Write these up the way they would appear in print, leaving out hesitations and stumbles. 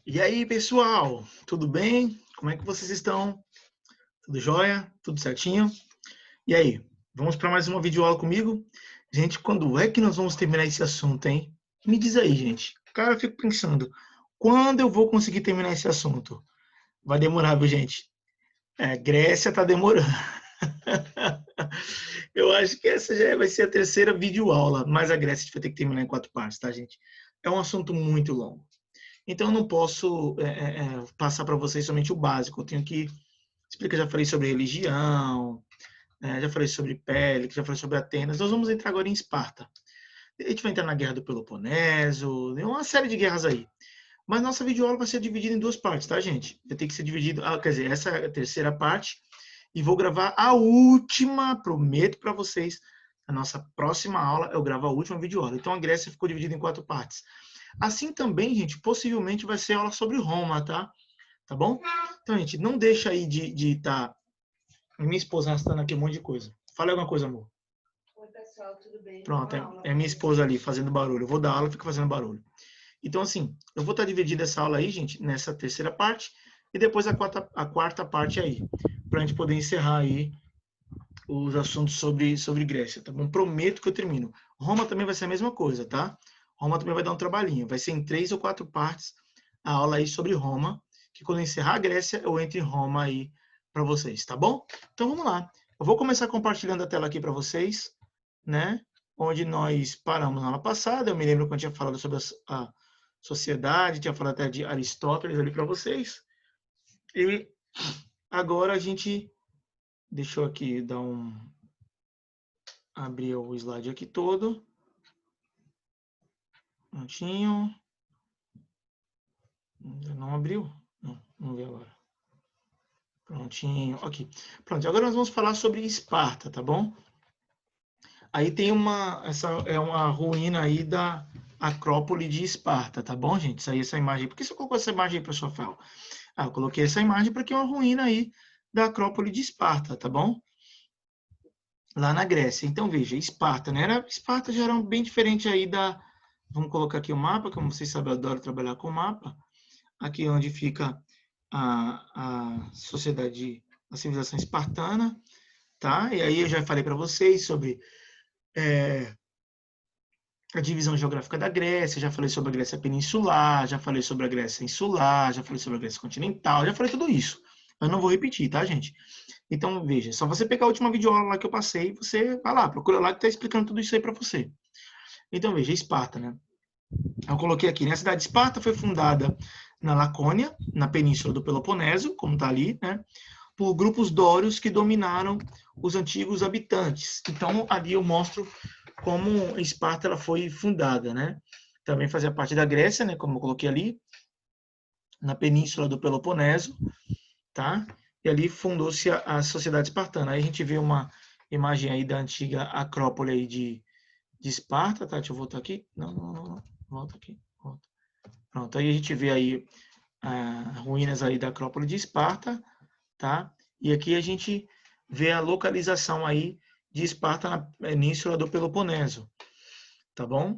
E aí, pessoal, tudo bem? Como é que vocês estão? Tudo jóia? Tudo certinho? E aí, vamos para mais uma videoaula comigo? Gente, quando é que nós vamos terminar esse assunto, hein? Me diz aí, gente. Cara, eu fico pensando, quando eu vou conseguir terminar esse assunto? Vai demorar, viu, gente? Grécia tá demorando. Eu acho que essa já vai ser a terceira videoaula, mas a Grécia a gente vai ter que terminar em 4 partes, tá, gente? É um assunto muito longo. Então, eu não posso passar para vocês somente o básico. Eu tenho que explicar. Já falei sobre religião, já falei sobre Pélix, já falei sobre Atenas. Nós vamos entrar agora em Esparta. A gente vai entrar na Guerra do Peloponeso, uma série de guerras aí. Mas nossa videoaula vai ser dividida em 2 partes, tá, gente? Vai ter que ser dividido. Quer dizer, essa é a terceira parte. E vou gravar a última, prometo para vocês. A nossa próxima aula eu gravo a última videoaula. Então a Grécia ficou dividida em 4 partes. Assim também, gente, possivelmente vai ser aula sobre Roma, tá? Tá bom? Então, gente, não deixa aí de estar. Minha esposa arrastando aqui um monte de coisa. Fala alguma coisa, amor. Oi, pessoal, tudo bem? Pronto, é minha esposa ali fazendo barulho. Eu vou dar aula e fica fazendo barulho. Então, assim, eu vou estar dividindo essa aula aí, gente, nessa terceira parte e depois a quarta parte aí, para a gente poder encerrar aí os assuntos sobre Grécia, tá bom? Prometo que eu termino. Roma também vai ser a mesma coisa, tá? Roma também vai dar um trabalhinho. Vai ser em 3 ou 4 partes a aula aí sobre Roma, que quando eu encerrar a Grécia, eu entro em Roma aí para vocês, tá bom? Então vamos lá. Eu vou começar compartilhando a tela aqui para vocês, né? Onde nós paramos na aula passada. Eu me lembro quando eu tinha falado sobre a sociedade, tinha falado até de Aristóteles ali para vocês. E agora a gente. Deixa eu aqui dar abrir o slide aqui todo. Prontinho. Ainda não abriu? Não, vamos ver agora. Prontinho, ok. Pronto, agora nós vamos falar sobre Esparta, tá bom? Aí tem essa é uma ruína aí da Acrópole de Esparta, tá bom, gente? Isso aí, essa imagem. Por que você colocou essa imagem aí, professor Fel? Eu coloquei essa imagem porque é uma ruína aí da Acrópole de Esparta, tá bom? Lá na Grécia. Então, veja, Esparta, né? Esparta já era bem diferente aí da... Vamos colocar aqui o mapa, como vocês sabem, eu adoro trabalhar com mapa. Aqui onde fica a sociedade, a civilização espartana, tá? E aí eu já falei para vocês sobre a divisão geográfica da Grécia, já falei sobre a Grécia peninsular, já falei sobre a Grécia insular, já falei sobre a Grécia continental, já falei tudo isso. Eu não vou repetir, tá, gente? Então, veja, só você pegar a última videoaula lá que eu passei, você vai lá, procura lá que está explicando tudo isso aí para você. Então, veja, Esparta, né? Eu coloquei aqui, né? A cidade de Esparta foi fundada na Lacônia, na península do Peloponeso, como está ali, né? Por grupos dórios que dominaram os antigos habitantes. Então, ali eu mostro como Esparta ela foi fundada, né? Também fazia parte da Grécia, né? Como eu coloquei ali, na península do Peloponeso, tá? E ali fundou-se a sociedade espartana. Aí a gente vê uma imagem aí da antiga Acrópole aí de Esparta, tá? Deixa eu voltar aqui. Não. Volta aqui. Volta. Pronto, aí a gente vê aí ruínas aí da Acrópole de Esparta, tá? E aqui a gente vê a localização aí de Esparta na península do Peloponeso, tá bom?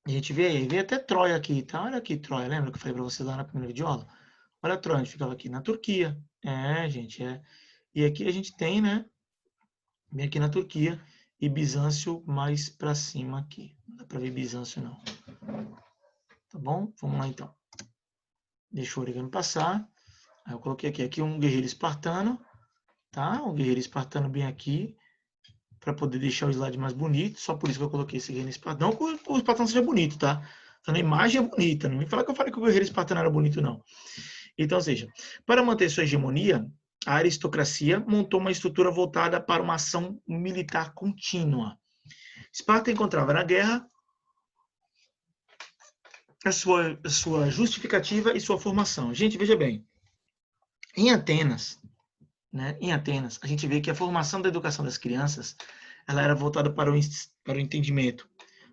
A gente vê até Troia aqui, tá? Olha aqui Troia, lembra que eu falei para vocês lá na primeira videoaula? Olha Troia, a gente ficava aqui na Turquia. Gente, E aqui a gente tem, né, bem aqui na Turquia, e Bizâncio mais para cima aqui. Não dá para ver Bizâncio não. Tá bom? Vamos lá então. Deixa o origami passar. Aí eu coloquei aqui um guerreiro espartano, tá? Um guerreiro espartano bem aqui, para poder deixar o slide mais bonito. Só por isso que eu coloquei esse guerreiro espartano. Não que o espartano seja bonito, tá? Então a imagem é bonita. Não me fala que eu falei que o guerreiro espartano era bonito, não. Então, ou seja, para manter sua hegemonia, a aristocracia montou uma estrutura voltada para uma ação militar contínua. Esparta encontrava na guerra a sua justificativa e sua formação. Gente, veja bem, em Atenas, né, a gente vê que a formação da educação das crianças ela era voltada para o entendimento,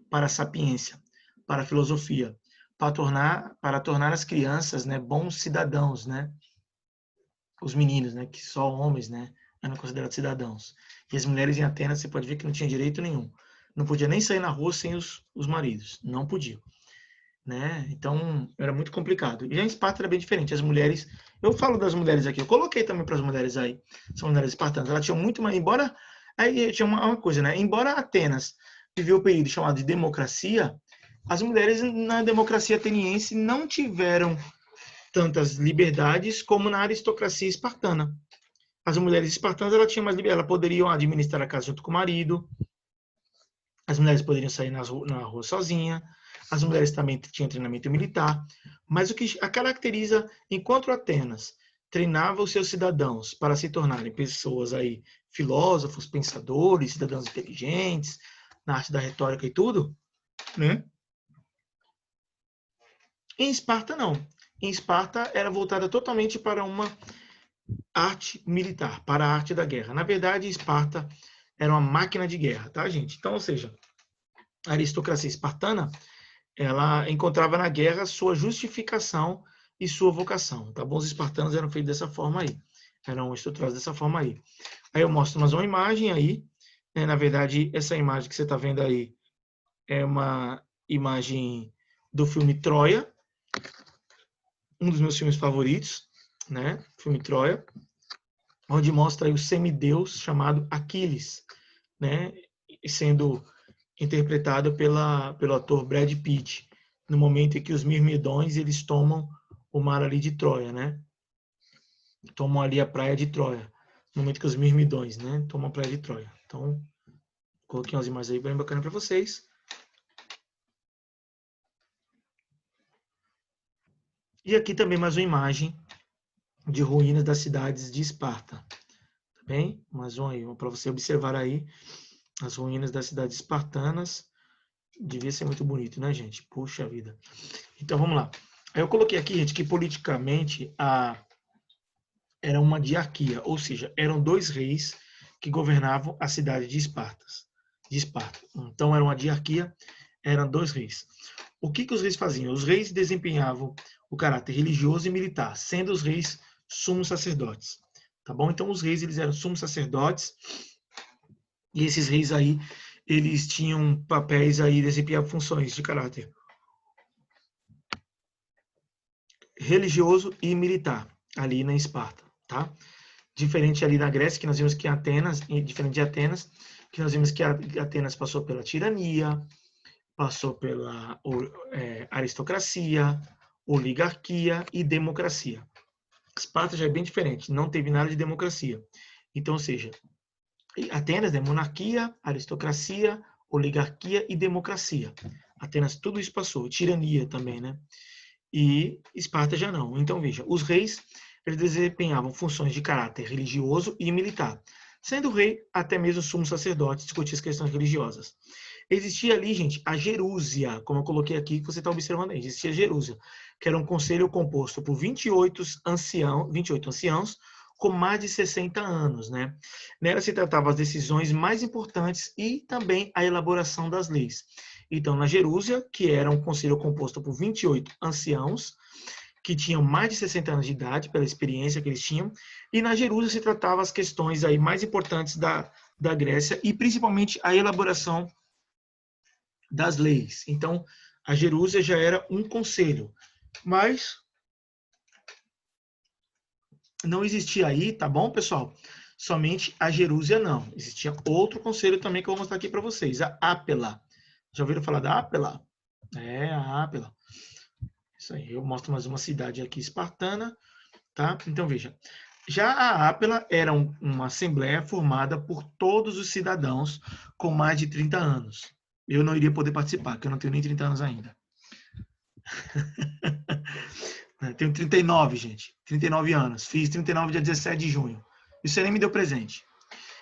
para a sapiência, para a filosofia, para tornar as crianças, né, bons cidadãos, né, os meninos, né, que só homens, né, eram considerados cidadãos. E as mulheres em Atenas, você pode ver que não tinha direito nenhum. Não podia nem sair na rua sem os maridos. Não podia. né? Então, era muito complicado. E já em Esparta era bem diferente. As mulheres, eu falo das mulheres aqui, eu coloquei também para as mulheres aí, são mulheres espartanas. Elas tinham muito mais, embora aí tinha uma coisa, né? Embora Atenas viveu o período chamado de democracia, as mulheres na democracia ateniense não tiveram tantas liberdades como na aristocracia espartana. As mulheres espartanas elas tinham mais liberdade, elas poderiam administrar a casa junto com o marido, as mulheres poderiam sair na rua sozinha, as mulheres também tinham treinamento militar, mas o que a caracteriza, enquanto Atenas treinava os seus cidadãos para se tornarem pessoas aí filósofos, pensadores, cidadãos inteligentes, na arte da retórica e tudo, né? Em Esparta não. Em Esparta era voltada totalmente para uma arte militar, para a arte da guerra. Na verdade, Esparta era uma máquina de guerra, tá, gente? Então, ou seja, a aristocracia espartana, ela encontrava na guerra sua justificação e sua vocação, tá bom? Os espartanos eram feitos dessa forma aí, eram estruturados dessa forma aí. Aí eu mostro mais uma imagem aí, né? Na verdade, essa imagem que você está vendo aí é uma imagem do filme Troia, um dos meus filmes favoritos, né? O filme Troia, onde mostra aí o semideus chamado Aquiles, né? Sendo interpretado pelo ator Brad Pitt, no momento em que os mirmidões eles tomam o mar ali de Troia, né? Tomam ali a praia de Troia, no momento que os mirmidões, né, tomam a praia de Troia. Então, coloquei umas imagens aí bem bacanas para vocês. E aqui também mais uma imagem de ruínas das cidades de Esparta. Tá bem? Mais um aí, para você observar aí as ruínas das cidades espartanas. Devia ser muito bonito, né, gente? Puxa vida. Então, vamos lá. Eu coloquei aqui, gente, que politicamente era uma diarquia, ou seja, eram dois reis que governavam a cidade de Esparta. Então, era uma diarquia, eram dois reis. O que os reis faziam? Os reis desempenhavam o caráter religioso e militar, sendo os reis sumos sacerdotes. Tá bom? Então, os reis eles eram sumos sacerdotes, e esses reis aí, eles tinham papéis aí, desempenhavam funções de caráter religioso e militar, ali na Esparta, tá? Diferente ali na Grécia, que nós vimos que Atenas, diferente de Atenas, que nós vimos que Atenas passou pela tirania, passou pela aristocracia, oligarquia e democracia. Esparta já é bem diferente, não teve nada de democracia. Então, ou seja, Atenas é monarquia, aristocracia, oligarquia e democracia. Atenas tudo isso passou, tirania também, né? E Esparta já não. Então, veja, os reis eles desempenhavam funções de caráter religioso e militar, sendo o rei até mesmo sumo sacerdote discutir as questões religiosas. Existia ali, gente, a Gerúsia, como eu coloquei aqui, que você está observando aí. Existia a Gerúsia, que era um conselho composto por 28 anciãos com mais de 60 anos, né? Nela se tratava as decisões mais importantes e também a elaboração das leis. Então, na Gerúsia, que era um conselho composto por 28 anciãos, que tinham mais de 60 anos de idade, pela experiência que eles tinham, e na Gerúsia se tratava as questões aí mais importantes da Grécia, e principalmente a elaboração das leis. Então, a Gerúsia já era um conselho, mas não existia aí, tá bom, pessoal? Somente a Gerúsia não. Existia outro conselho também que eu vou mostrar aqui para vocês, a Ápela. Já ouviram falar da Ápela? É, a Ápela. Isso aí, eu mostro mais uma cidade aqui espartana, tá? Então, veja. Já a Ápela era uma assembleia formada por todos os cidadãos com mais de 30 anos. Eu não iria poder participar, porque eu não tenho nem 30 anos ainda. Tenho 39, gente. 39 anos. Fiz 39 dia 17 de junho. Isso aí nem me deu presente.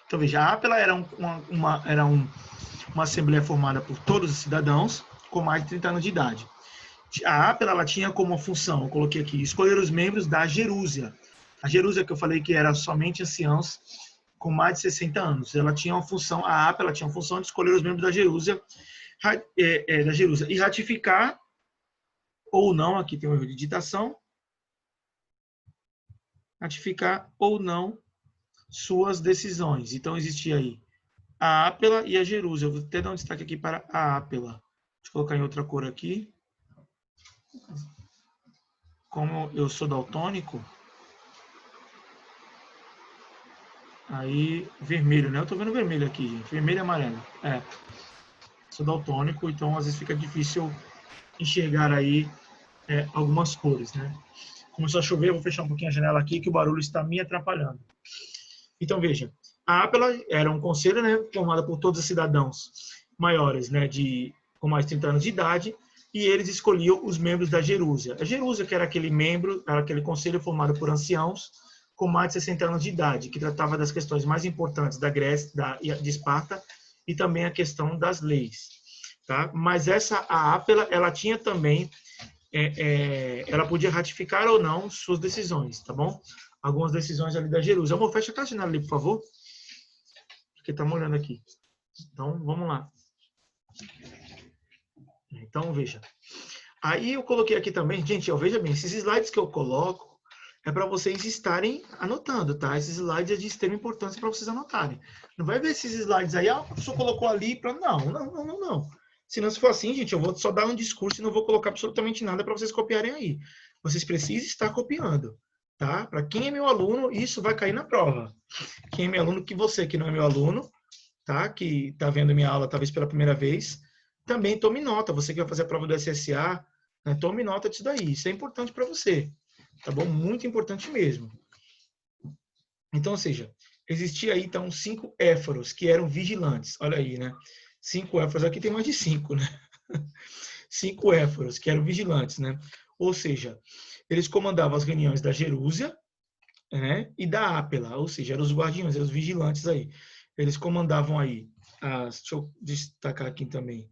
Então, veja, a Ápela era uma assembleia formada por todos os cidadãos com mais de 30 anos de idade. A Ápela ela tinha como função, eu coloquei aqui, escolher os membros da Gerúsia. A Gerúsia, que eu falei que era somente anciãos com mais de 60 anos. Ela tinha uma função, a Ápela tinha a função de escolher os membros da Gerúsia, e ratificar ou não, aqui tem um erro de digitação, ratificar ou não suas decisões. Então, existia aí a Ápela e a Gerúsia. Eu vou até dar um destaque aqui para a Ápela. Deixa eu colocar em outra cor aqui. Como eu sou daltônico, aí vermelho, né? Eu tô vendo vermelho aqui, gente. Vermelho e amarelo. Sou daltônico, então às vezes fica difícil enxergar aí algumas cores, né? Começou a chover, eu vou fechar um pouquinho a janela aqui, que o barulho está me atrapalhando. Então, veja, a APELA era um conselho, né, formado por todos os cidadãos maiores, né, com mais de 30 anos de idade, e eles escolhiam os membros da Gerúsia. A Gerúsia, que era aquele conselho formado por anciãos com mais de 60 anos de idade, que tratava das questões mais importantes da Grécia, de Esparta, e também a questão das leis. Tá? Mas a APELA, ela tinha também ela podia ratificar ou não suas decisões, tá bom? Algumas decisões ali da Jerusa. Amor, fecha a janela ali, por favor. Porque tá molhando aqui. Então, vamos lá. Então, veja. Aí eu coloquei aqui também, gente, veja bem, esses slides que eu coloco é para vocês estarem anotando, tá? Esses slides é de extrema importância para vocês anotarem. Não vai ver esses slides aí, o professor colocou ali para... Não. Se não, se for assim, gente, eu vou só dar um discurso e não vou colocar absolutamente nada para vocês copiarem aí. Vocês precisam estar copiando, tá? Para quem é meu aluno, isso vai cair na prova. Quem é meu aluno, que você que não é meu aluno, tá? Que está vendo minha aula talvez pela primeira vez, também tome nota. Você que vai fazer a prova do SSA, né, tome nota disso daí. Isso é importante para você, tá bom? Muito importante mesmo. Então, ou seja, existia aí então 5 éforos que eram vigilantes. Olha aí, né? 5 éforos, aqui tem mais de 5, né? 5 éforos, que eram vigilantes, né? Ou seja, eles comandavam as reuniões da Gerúsia, né? E da Ápela, ou seja, eram os guardiões, eram os vigilantes aí. Eles comandavam aí deixa eu destacar aqui também.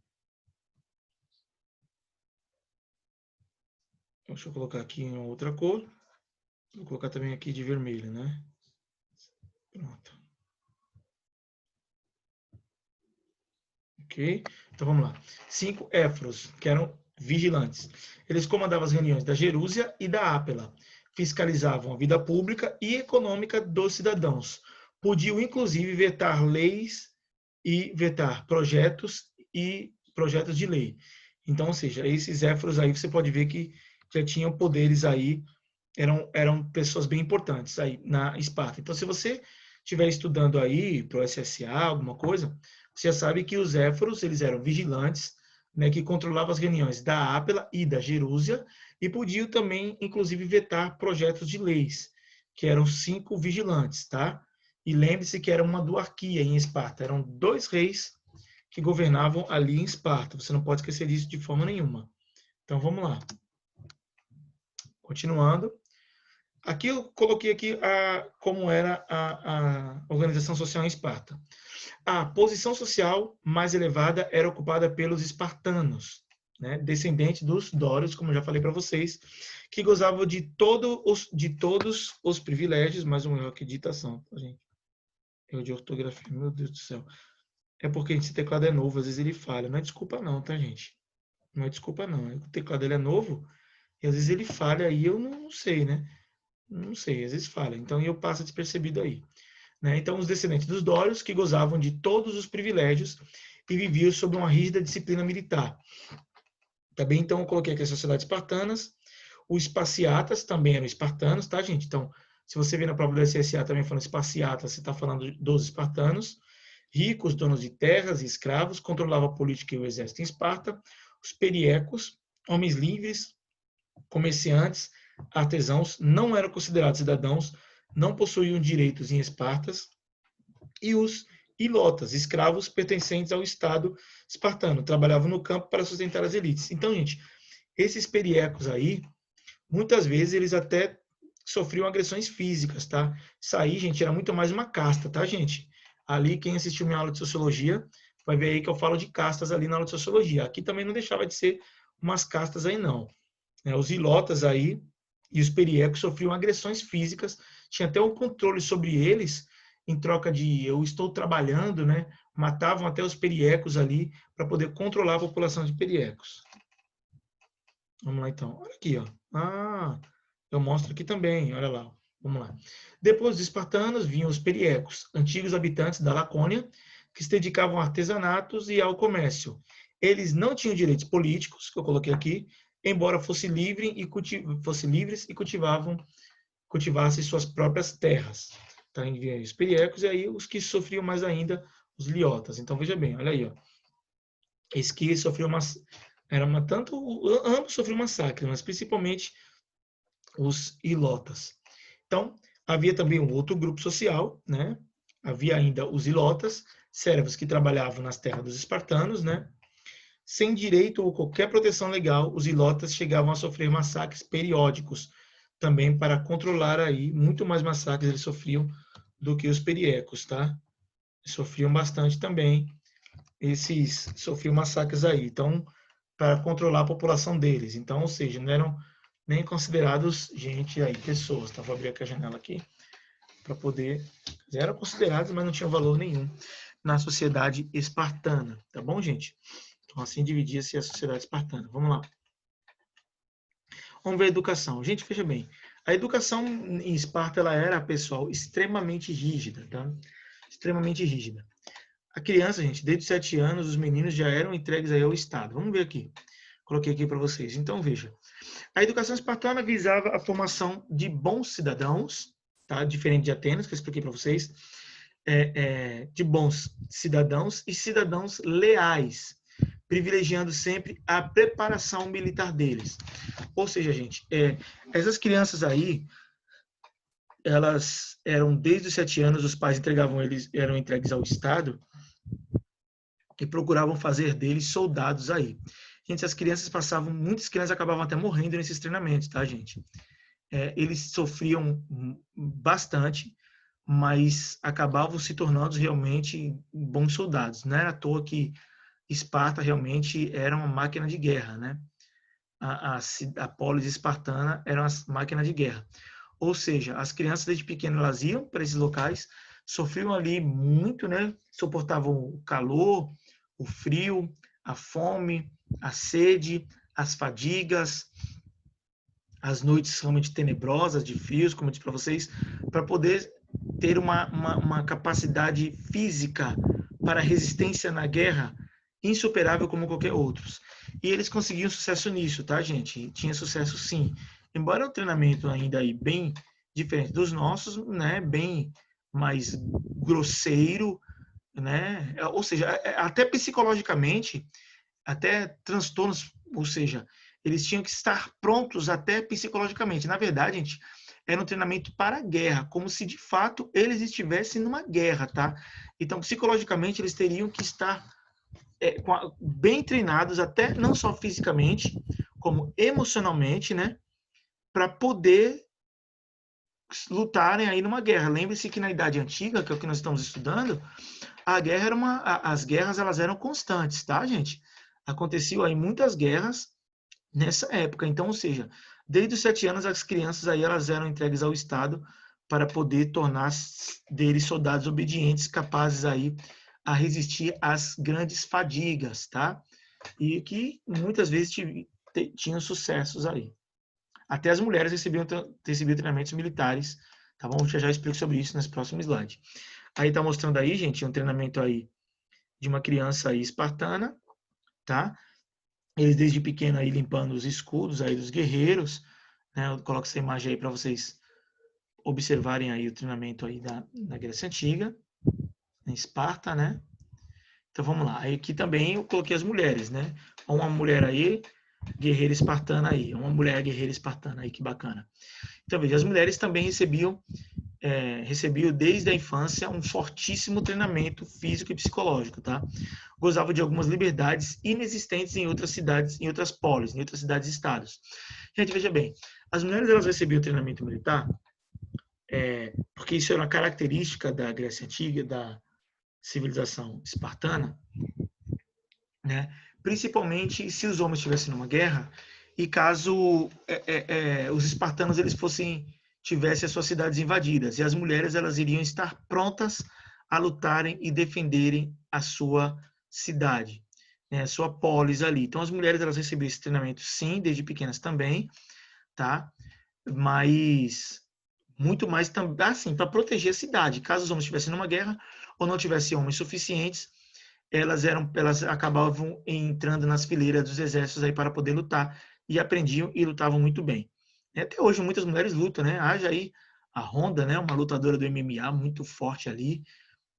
Deixa eu colocar aqui em outra cor. Vou colocar também aqui de vermelho, né? Pronto. Ok? Então vamos lá. 5 éforos, que eram vigilantes. Eles comandavam as reuniões da Gerúsia e da Ápela. Fiscalizavam a vida pública e econômica dos cidadãos. Podiam, inclusive, vetar leis e vetar projetos de lei. Então, ou seja, esses éforos aí você pode ver que já tinham poderes aí, eram pessoas bem importantes aí na Esparta. Então, se você estiver estudando aí para o SSA, alguma coisa, você já sabe que os éforos, eles eram vigilantes, né, que controlavam as reuniões da Ápela e da Gerúsia e podiam também, inclusive, vetar projetos de leis, que eram 5 vigilantes, tá? E lembre-se que era uma duarquia em Esparta, eram 2 reis que governavam ali em Esparta. Você não pode esquecer disso de forma nenhuma. Então, vamos lá. Continuando. Aqui eu coloquei aqui como era a organização social em Esparta. A posição social mais elevada era ocupada pelos espartanos, né, descendentes dos dórios, como eu já falei para vocês, que gozavam de todos os privilégios, mais um erro aqui de ditação, tá, gente? Erro de ortografia, meu Deus do céu. É porque esse teclado é novo, às vezes ele falha. Não é desculpa não, tá, gente? Não é desculpa não. O teclado ele é novo e às vezes ele falha e eu não sei, né? Não sei, às vezes falha. Então eu passo despercebido aí. Né? Então os descendentes dos dórios que gozavam de todos os privilégios e viviam sob uma rígida disciplina militar. Também então eu coloquei aqui as sociedades espartanas. Os espaciatas também eram espartanos, tá, gente? Então, se você vê na prova do SSA também falando espaciatas, você está falando dos espartanos. Ricos, donos de terras e escravos, controlavam a política e o exército em Esparta. Os periecos, homens livres, comerciantes, artesãos, não eram considerados cidadãos, não possuíam direitos em Esparta. E os ilotas, escravos pertencentes ao Estado espartano, trabalhavam no campo para sustentar as elites. Então, gente, esses periecos aí, muitas vezes eles até sofriam agressões físicas, tá? Isso aí, gente, era muito mais uma casta, tá, gente? Ali, quem assistiu minha aula de sociologia, vai ver aí que eu falo de castas ali na aula de sociologia. Aqui também não deixava de ser umas castas aí, não. Os ilotas aí e os periecos sofriam agressões físicas, tinha até um controle sobre eles, em troca de eu estou trabalhando, né? Matavam até os periecos ali para poder controlar a população de periecos. Vamos lá, então. Olha aqui, ó. Eu mostro aqui também, olha lá. Vamos lá. Depois dos espartanos vinham os periecos, antigos habitantes da Lacônia, que se dedicavam a artesanatos e ao comércio. Eles não tinham direitos políticos, que eu coloquei aqui, embora fossem livres e cultivassem suas próprias terras. Tá? Enviando os periecos, e aí os que sofriam mais ainda, os liotas. Então, veja bem, olha aí, ó. Esse que sofreu ambos sofriam massacre, mas principalmente os ilotas. Então, havia também um outro grupo social, né? Havia ainda os ilotas, servos que trabalhavam nas terras dos espartanos, né? Sem direito ou qualquer proteção legal, os ilotas chegavam a sofrer massacres periódicos, também para controlar aí, muito mais massacres eles sofriam do que os periecos, tá? Sofriam bastante também, sofriam massacres aí, então, para controlar a população deles. Então, ou seja, não eram nem considerados gente aí, pessoas, tá? Vou abrir aqui a janela aqui para poder... Eram considerados, mas não tinham valor nenhum na sociedade espartana, tá bom, gente? Então, assim dividia-se a sociedade espartana. Vamos lá. Vamos ver a educação. Gente, veja bem. A educação em Esparta, ela era, pessoal, extremamente rígida, tá? Extremamente rígida. A criança, gente, desde os 7 anos, os meninos já eram entregues aí ao Estado. Vamos ver aqui. Coloquei aqui para vocês. Então, veja. A educação espartana visava a formação de bons cidadãos, tá? Diferente de Atenas, que eu expliquei para vocês. De bons cidadãos e cidadãos leais, privilegiando sempre a preparação militar deles. Ou seja, gente, essas crianças aí, elas eram desde os 7 anos, os pais eram entregues ao Estado e procuravam fazer deles soldados aí. Gente, muitas crianças acabavam até morrendo nesses treinamentos, tá, gente? Eles sofriam bastante, mas acabavam se tornando realmente bons soldados. Não era à toa que Esparta realmente era uma máquina de guerra, né? A polis espartana era uma máquina de guerra. Ou seja, as crianças desde pequenas elas iam para esses locais, sofriam ali muito, né? Suportavam o calor, o frio, a fome, a sede, as fadigas, as noites realmente tenebrosas, de frios, como eu disse para vocês, para poder ter uma capacidade física para resistência na guerra insuperável como qualquer outros. E eles conseguiam sucesso nisso, tá, gente? Tinha sucesso sim. Embora o treinamento ainda aí bem diferente dos nossos, né, bem mais grosseiro, né? Ou seja, até psicologicamente, até transtornos, ou seja, eles tinham que estar prontos até psicologicamente. Na verdade, gente, era um treinamento para a guerra, como se de fato eles estivessem numa guerra, tá? Então, psicologicamente, eles teriam que estar bem treinados, até não só fisicamente, como emocionalmente, né? Para poder lutarem aí numa guerra. Lembre-se que na Idade Antiga, que é o que nós estamos estudando, as guerras elas eram constantes, tá, gente? Aconteciam aí muitas guerras nessa época. Então, ou seja, desde os 7 anos as crianças aí elas eram entregues ao Estado para poder tornar deles soldados obedientes, capazes aí a resistir às grandes fadigas, tá? E que muitas vezes tinham sucessos aí. Até as mulheres recebiam treinamentos militares, tá bom? Eu já explico sobre isso nesse próximo slide. Aí tá mostrando aí, gente, um treinamento aí de uma criança aí espartana, tá? Eles desde pequeno aí limpando os escudos aí dos guerreiros, né? Eu coloco essa imagem aí para vocês observarem aí o treinamento aí da Grécia Antiga, em Esparta, né? Então vamos lá. Aí aqui também eu coloquei as mulheres, né? Uma mulher aí, guerreira espartana aí, uma mulher guerreira espartana aí, que bacana. Então veja, as mulheres também recebiam desde a infância um fortíssimo treinamento físico e psicológico, tá? Gozava de algumas liberdades inexistentes em outras cidades, em outras polis, em outras cidades e estados. Gente, veja bem, as mulheres elas recebiam treinamento militar, porque isso era uma característica da Grécia Antiga, da civilização espartana, né? Principalmente se os homens estivessem numa guerra e caso os espartanos eles tivessem as suas cidades invadidas, e as mulheres elas iriam estar prontas a lutarem e defenderem a sua cidade, né, a sua polis ali. Então as mulheres elas recebiam esse treinamento sim, desde pequenas também, tá? Mas muito mais assim, para proteger a cidade. Caso os homens estivessem numa guerra ou não tivessem homens suficientes, elas acabavam entrando nas fileiras dos exércitos aí para poder lutar e aprendiam e lutavam muito bem. Até hoje muitas mulheres lutam, né? Haja aí a Ronda, né? Uma lutadora do MMA muito forte ali,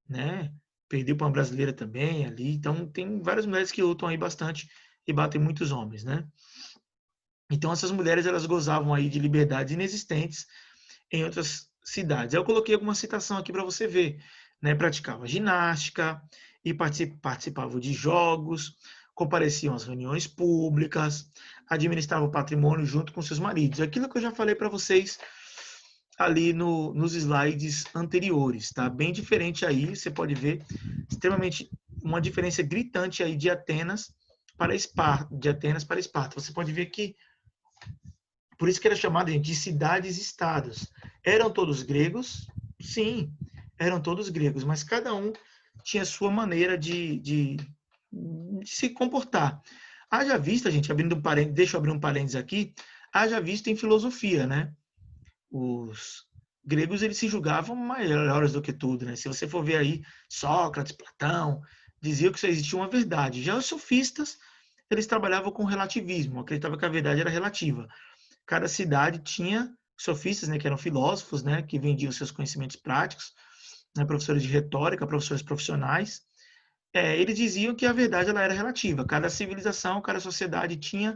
né? Perdeu para uma brasileira também ali. Então tem várias mulheres que lutam aí bastante e batem muitos homens, né? Então essas mulheres elas gozavam aí de liberdades inexistentes em outras cidades. Eu coloquei alguma citação aqui para você ver, né? Praticava ginástica e participavam de jogos, compareciam às reuniões públicas, administravam o patrimônio junto com seus maridos. Aquilo que eu já falei para vocês ali nos slides anteriores, tá? Bem diferente aí, você pode ver extremamente uma diferença gritante aí de Atenas para Esparta. Você pode ver que por isso que era chamado de cidades-estados. Eram todos gregos? Sim, eram todos gregos, mas cada um tinha sua maneira de se comportar. Haja vista, gente, abrindo um parênteses, deixa eu abrir um parênteses aqui, haja vista em filosofia, né? Os gregos, eles se julgavam maiores do que tudo, né? Se você for ver aí, Sócrates, Platão, diziam que só existia uma verdade. Já os sofistas, eles trabalhavam com relativismo, acreditavam que a verdade era relativa. Cada cidade tinha sofistas, né, que eram filósofos, né, que vendiam seus conhecimentos práticos, né, professores de retórica, professores profissionais. Eles diziam que a verdade ela era relativa. Cada civilização, cada sociedade tinha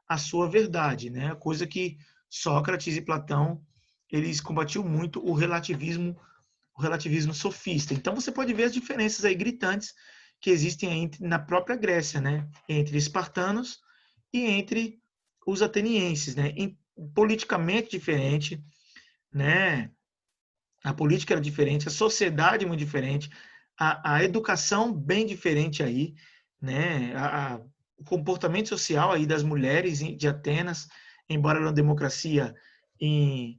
a sua verdade, né? Coisa que Sócrates e Platão eles combatiam muito o relativismo sofista. Então você pode ver as diferenças aí gritantes que existem aí na própria Grécia, né? Entre espartanos e entre os atenienses, né? Politicamente diferente, né? A política era diferente, a sociedade muito diferente, a educação bem diferente aí, né? O comportamento social aí das mulheres de Atenas, embora era uma democracia em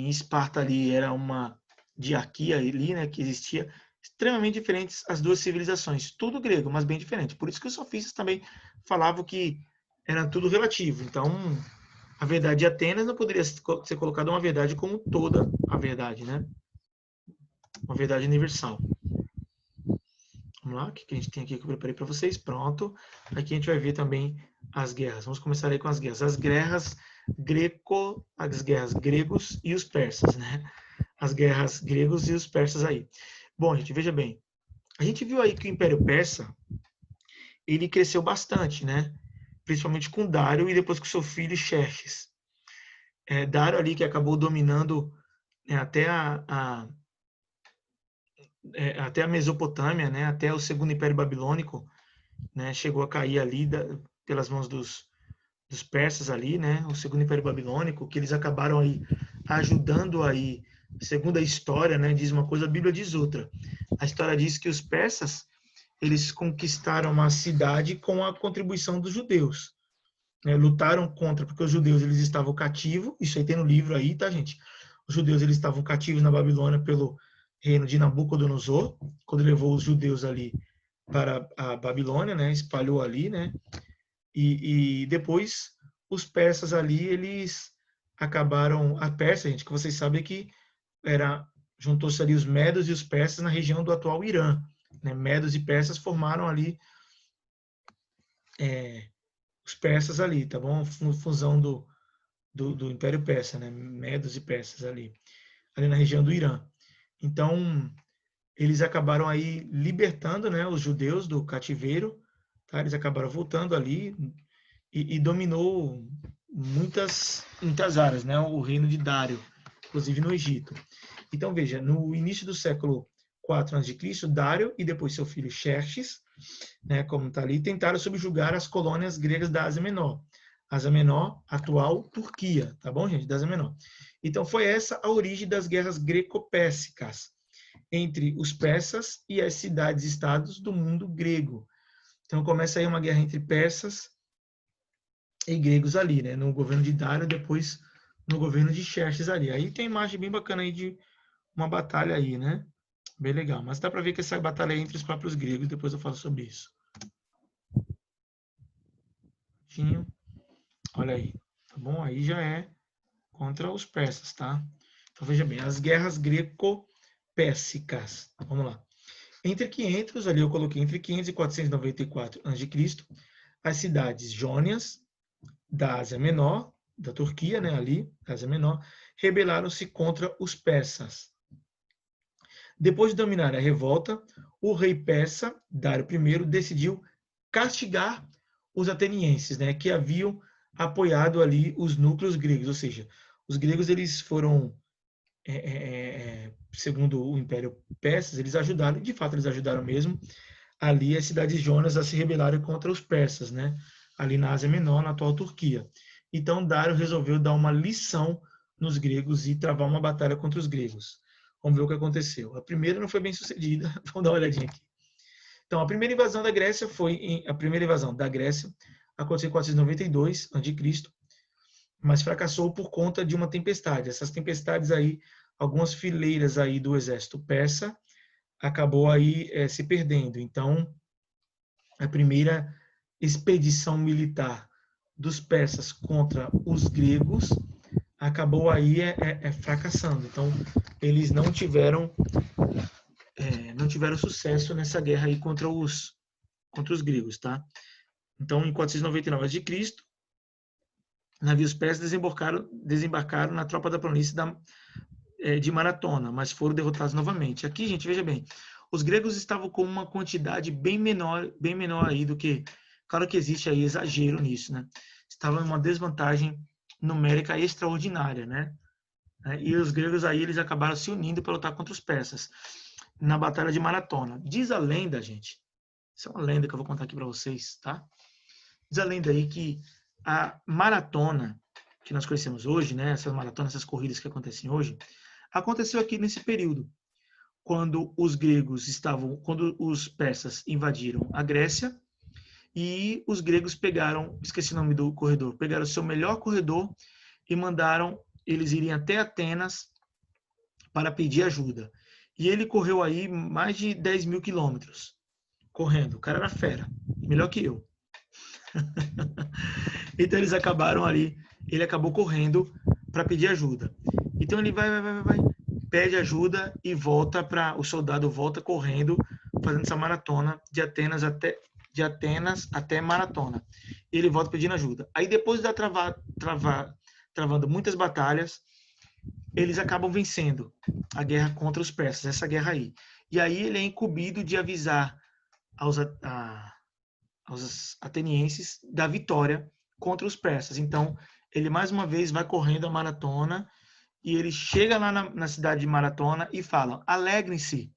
Esparta ali era uma diarquia ali, né, que existia, extremamente diferentes as duas civilizações, tudo grego, mas bem diferente. Por isso que os sofistas também falavam que era tudo relativo. Então, a verdade de Atenas não poderia ser colocada uma verdade como toda a verdade, né? Uma verdade universal. Vamos lá, o que a gente tem aqui que eu preparei para vocês? Pronto. Aqui a gente vai ver também as guerras. Vamos começar aí com as guerras. As guerras gregos e os persas, né? As guerras gregos e os persas aí. Bom, gente, veja bem. A gente viu aí que o Império Persa, ele cresceu bastante, né? Principalmente com Dário e depois com seu filho Xerxes. Dário ali que acabou dominando até até a Mesopotâmia, né? Até o Segundo Império Babilônico, né? Chegou a cair ali pelas mãos dos persas ali, né? O Segundo Império Babilônico, que eles acabaram aí ajudando aí, segundo a história, né? Diz uma coisa, a Bíblia diz outra. A história diz que os persas eles conquistaram a cidade com a contribuição dos judeus, né? Lutaram contra, porque os judeus eles estavam cativos, isso aí tem no livro aí, tá, gente? Os judeus eles estavam cativos na Babilônia pelo reino de Nabucodonosor, quando levou os judeus ali para a Babilônia, né? Espalhou ali, né? E depois os persas ali, eles acabaram, a Pérsia, gente, que vocês sabem que juntou-se ali os medos e os persas na região do atual Irã, né? Medos e persas formaram ali os persas ali, tá bom? Fusão do Império Persa, né? Medos e persas ali na região do Irã. Então, eles acabaram aí libertando, né, os judeus do cativeiro, tá? Eles acabaram voltando ali e dominou muitas áreas, né? O reino de Dário, inclusive no Egito. Então, veja, no início do século 4 a.C., Dário e depois seu filho Xerxes, né, como está ali, tentaram subjugar as colônias gregas da Ásia Menor. Ásia Menor, atual Turquia, tá bom, gente? Da Ásia Menor. Então, foi essa a origem das guerras greco-pérsicas entre os persas e as cidades-estados do mundo grego. Então, começa aí uma guerra entre persas e gregos ali, né? No governo de Dário, depois no governo de Xerxes ali. Aí tem imagem bem bacana aí de uma batalha aí, né? Bem legal. Mas dá para ver que essa batalha é entre os próprios gregos, depois eu falo sobre isso. Olha aí, tá bom? Aí já é contra os persas, tá? Então veja bem, as guerras greco-pérsicas. Vamos lá. Entre 500, ali eu coloquei entre 500 e 494 a.C., as cidades Jônias, da Ásia Menor, da Turquia, né, ali, Ásia Menor, rebelaram-se contra os persas. Depois de dominar a revolta, o rei persa, Dário I, decidiu castigar os atenienses, né, que haviam apoiado ali os núcleos gregos, ou seja, os gregos eles foram, segundo o Império Persas, eles ajudaram, de fato eles ajudaram mesmo, ali as cidades Jonas a se rebelarem contra os persas, né, ali na Ásia Menor, na atual Turquia. Então Dário resolveu dar uma lição nos gregos e travar uma batalha contra os gregos. Vamos ver o que aconteceu. A primeira não foi bem sucedida. Vamos dar uma olhadinha aqui. Então, a primeira invasão da Grécia aconteceu em 492 a.C., mas fracassou por conta de uma tempestade. Essas tempestades aí, algumas fileiras aí do exército persa acabou aí se perdendo. Então, a primeira expedição militar dos persas contra os gregos acabou aí fracassando. Então, eles não tiveram sucesso nessa guerra aí contra os gregos, tá? Então, em 499 a.C., navios persas desembarcaram na tropa da planície de Maratona, mas foram derrotados novamente. Aqui, gente, veja bem, os gregos estavam com uma quantidade bem menor aí do que... Claro que existe aí exagero nisso, né? Estavam em uma desvantagem numérica extraordinária, né? E os gregos aí, eles acabaram se unindo para lutar contra os persas na Batalha de Maratona. Diz a lenda, gente, isso é uma lenda que eu vou contar aqui para vocês, tá? Diz a lenda aí que a maratona que nós conhecemos hoje, né, essas maratonas, essas corridas que acontecem hoje, aconteceu aqui nesse período, quando os persas invadiram a Grécia e os gregos pegaram, esqueci o nome do corredor, pegaram o seu melhor corredor e mandaram eles irem até Atenas para pedir ajuda. E ele correu aí mais de 10 mil quilômetros, correndo. O cara era fera, melhor que eu. Então eles acabaram ali, ele acabou correndo para pedir ajuda. Então ele vai, pede ajuda e volta o soldado volta correndo, fazendo essa maratona de Atenas até Maratona. E ele volta pedindo ajuda. Aí depois de travando muitas batalhas, eles acabam vencendo a guerra contra os persas, essa guerra aí. E aí ele é incumbido de avisar aos atenienses da vitória contra os persas. Então, ele mais uma vez vai correndo a maratona e ele chega lá na cidade de Maratona e fala: alegrem-se,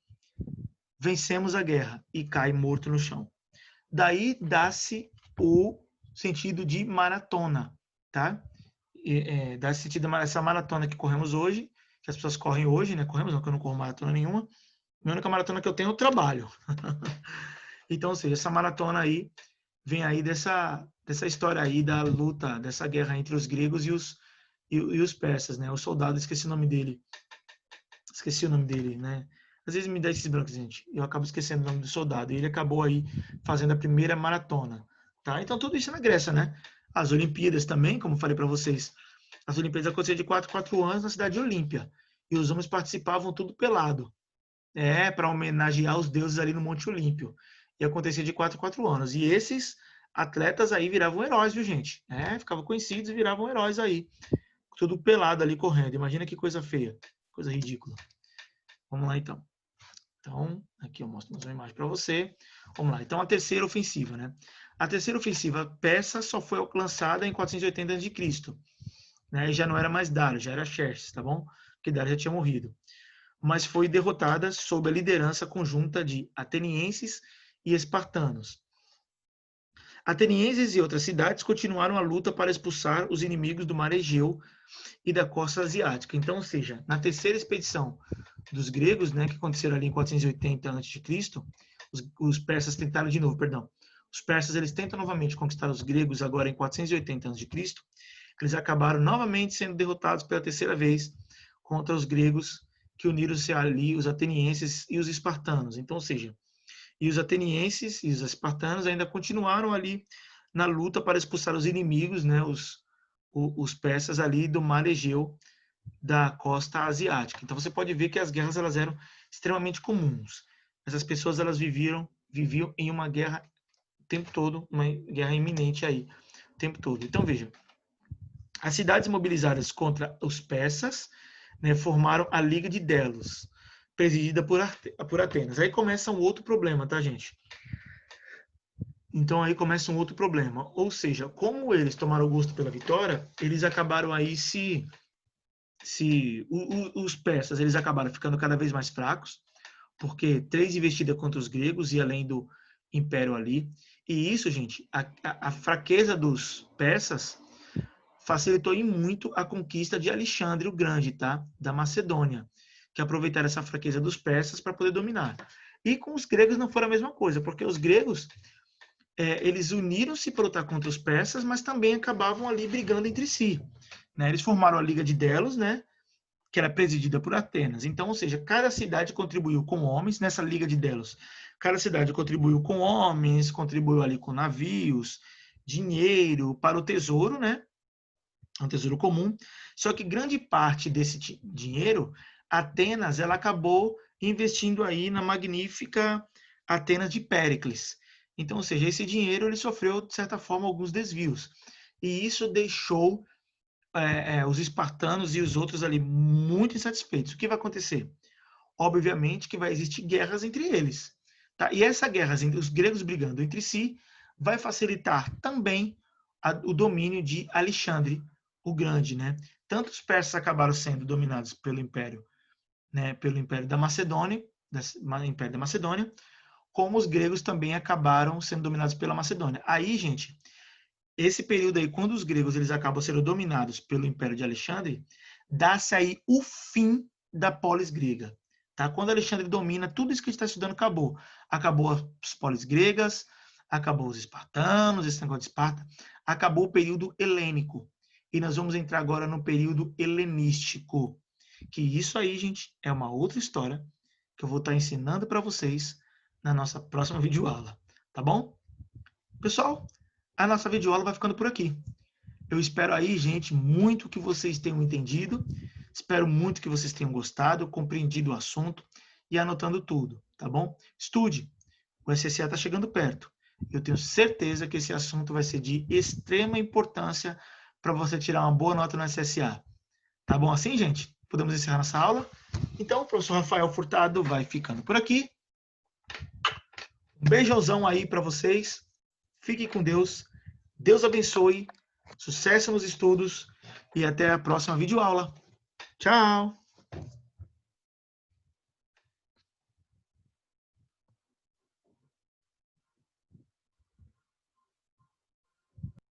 vencemos a guerra, e cai morto no chão. Daí dá-se o sentido de maratona, tá? Dá-se sentido a essa maratona que corremos hoje, que as pessoas correm hoje, né? Corremos, não, que eu não corro maratona nenhuma. A única maratona que eu tenho é o trabalho. Então, ou seja, essa maratona aí vem aí dessa história aí da luta, dessa guerra entre os gregos e os persas, né? O soldado, esqueci o nome dele, né? Às vezes me dá esses brancos, gente. Eu acabo esquecendo o nome do soldado. E ele acabou aí fazendo a primeira maratona, tá? Então tudo isso é na Grécia, né? As Olimpíadas também, como falei para vocês, as Olimpíadas aconteciam de 4 anos na cidade de Olímpia. E os homens participavam tudo pelado. Para homenagear os deuses ali no Monte Olímpio. E acontecia de 4 anos. E esses atletas aí viravam heróis, viu, gente? Ficavam conhecidos e viravam heróis aí. Tudo pelado ali correndo. Imagina que coisa feia. Coisa ridícula. Vamos lá, então. Então, aqui eu mostro mais uma imagem para você. Vamos lá. Então, a terceira ofensiva, né? A terceira ofensiva persa só foi lançada em 480 a.C., né? E já não era mais Dário, já era Xerxes, tá bom? Porque Dário já tinha morrido. Mas foi derrotada sob a liderança conjunta de atenienses e espartanos. Atenienses e outras cidades continuaram a luta para expulsar os inimigos do mar Egeu e da costa asiática. Então, ou seja, na terceira expedição dos gregos, né, que aconteceram ali em 480 a.C., os persas tentaram de novo, os persas eles tentam novamente conquistar os gregos agora em 480 a.C., eles acabaram novamente sendo derrotados pela terceira vez contra os gregos que uniram-se ali, os atenienses e os espartanos. Então, ou seja, e os atenienses e os espartanos ainda continuaram ali na luta para expulsar os inimigos, né, os persas ali do mar Egeu, da costa asiática. Então você pode ver que as guerras elas eram extremamente comuns. Essas pessoas elas viviam em uma guerra o tempo todo, uma guerra iminente aí, o tempo todo. Então veja, As cidades mobilizadas contra os persas, né, formaram a Liga de Delos, presidida por Atenas. Aí começa um outro problema, tá, gente? Então aí começa um outro problema. Ou seja, como eles tomaram gosto pela vitória, eles acabaram aí os persas eles acabaram ficando cada vez mais fracos, porque 3 investidas contra os gregos e além do império ali. E isso, gente, a fraqueza dos persas facilitou em muito a conquista de Alexandre o Grande, tá? Da Macedônia, que aproveitaram essa fraqueza dos persas para poder dominar. E com os gregos não foi a mesma coisa, porque os gregos eles uniram-se para lutar contra os persas, mas também acabavam ali brigando entre si. Né? Eles formaram a Liga de Delos, né? Que era presidida por Atenas. Então, ou seja, cada cidade contribuiu com homens nessa Liga de Delos. Cada cidade contribuiu com homens, contribuiu ali com navios, dinheiro para o tesouro, né? Um tesouro comum. Só que grande parte desse dinheiro, Atenas, ela acabou investindo aí na magnífica Atenas de Péricles. Então, ou seja, esse dinheiro ele sofreu, de certa forma, alguns desvios. E isso deixou os espartanos e os outros ali muito insatisfeitos. O que vai acontecer? Obviamente que vai existir guerras entre eles. Tá? E essa guerra, os gregos brigando entre si, vai facilitar também o domínio de Alexandre o Grande. Né? Tanto os persas acabaram sendo dominados pelo Império, né, pelo Império da Macedônia, Império da Macedônia, como os gregos também acabaram sendo dominados pela Macedônia. Aí, gente, esse período aí, quando os gregos eles acabam sendo dominados pelo Império de Alexandre, dá-se aí o fim da polis grega. Tá? Quando Alexandre domina, tudo isso que a gente está estudando acabou. Acabou as polis gregas, acabou os espartanos, esse negócio de Esparta, acabou o período helênico. E nós vamos entrar agora no período helenístico. Que isso aí, gente, é uma outra história que eu vou estar ensinando para vocês na nossa próxima videoaula. Tá bom? Pessoal, a nossa videoaula vai ficando por aqui. Eu espero aí, gente, muito que vocês tenham entendido. Espero muito que vocês tenham gostado, compreendido o assunto e anotando tudo, tá bom? Estude. O SSA está chegando perto. Eu tenho certeza que esse assunto vai ser de extrema importância para você tirar uma boa nota no SSA. Tá bom assim, gente? Podemos encerrar nossa aula? Então, o professor Rafael Furtado vai ficando por aqui. Um beijãozão aí para vocês. Fiquem com Deus. Deus abençoe. Sucesso nos estudos e até a próxima videoaula. Tchau!